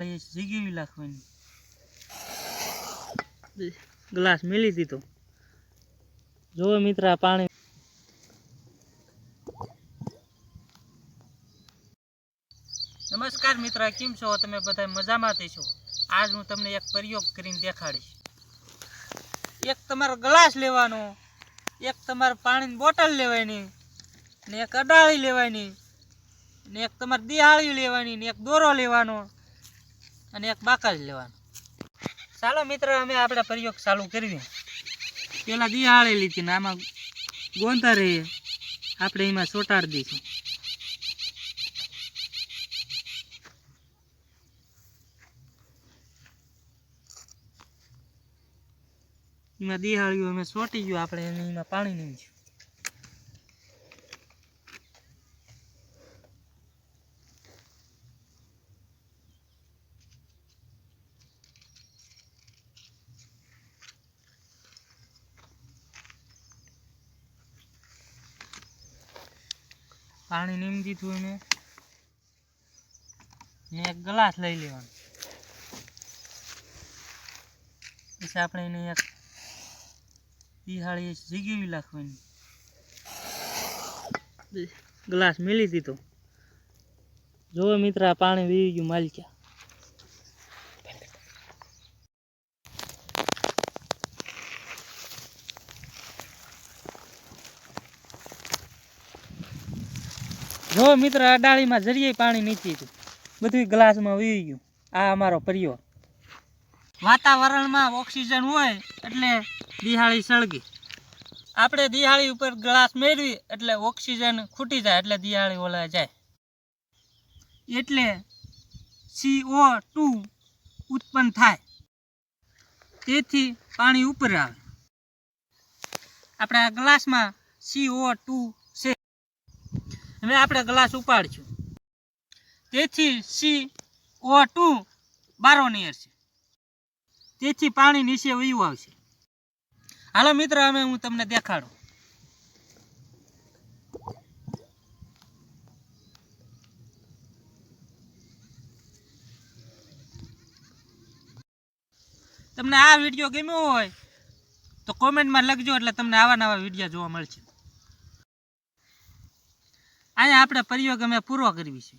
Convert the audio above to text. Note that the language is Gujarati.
જીગીવી નાખવાની. ગ્લાસ મેલી દીધો. જો મિત્ર આ પાણી. નમસ્કાર મિત્ર, કેમ છો તમે બધા? મજામાં છો? આજ હું તમને એક પ્રયોગ કરીને દેખાડીશ. એક તમારો ગ્લાસ લેવાનો, એક તમારે પાણીની બોટલ લેવાની, ને એક અડાળી લેવાની, ને એક તમારે દિહાળી લેવાની, ને એક દોરો લેવાનો, અને એક બાકસ લેવાનો. ચાલો મિત્ર, અમે આપણે પ્રયોગ ચાલુ કરીએ. પેલા દિહાળી લીધી ને આમાં ગોંધા રહીએ આપણે એમાં ચોટાડી દઈશું. એમાં દિહાળીઓ અમે ચોટી ગયું, આપણે એમાં પાણી નહીં. પાણી નીમ દીધું એને, ને એક ગ્લાસ લઈ લેવાનો. પછી આપણે એને એક દિહાળી જીગીવી નાખવાની. ગ્લાસ મેલી દીધો. જો મિત્ર આ પાણી વીવી ગયું માલક્યા. જો મિત્ર આ ડાળીમાં જરીએ પાણી નીચી હતું, બધું ગ્લાસમાં વીવી ગયું. આ અમારો પ્રયોગ. વાતાવરણમાં ઓક્સિજન હોય એટલે દિહાળી સળગી. આપણે દિહાળી ઉપર ગ્લાસ મેળવી એટલે ઓક્સિજન ખૂટી જાય, એટલે દિહાળી ઓલા જાય, એટલે CO2 ઉત્પન્ન થાય. તેથી પાણી ઉપર આવે. આપણે આ ગ્લાસમાં CO2 છે. હવે આપણે ગ્લાસ ઉપાડશું, તેથી CO2 બારો નીકળશે, તેથી પાણી નીચે વયું આવશે. હાલો મિત્ર, અમે હું તમને દેખાડું. તમને આ વિડીયો ગમ્યો હોય તો કોમેન્ટમાં લખજો, એટલે તમને આવા નવા વિડીયો જોવા મળશે. અહીંયા આપણે પ્રયોગ અમે પૂરો કરવી છે.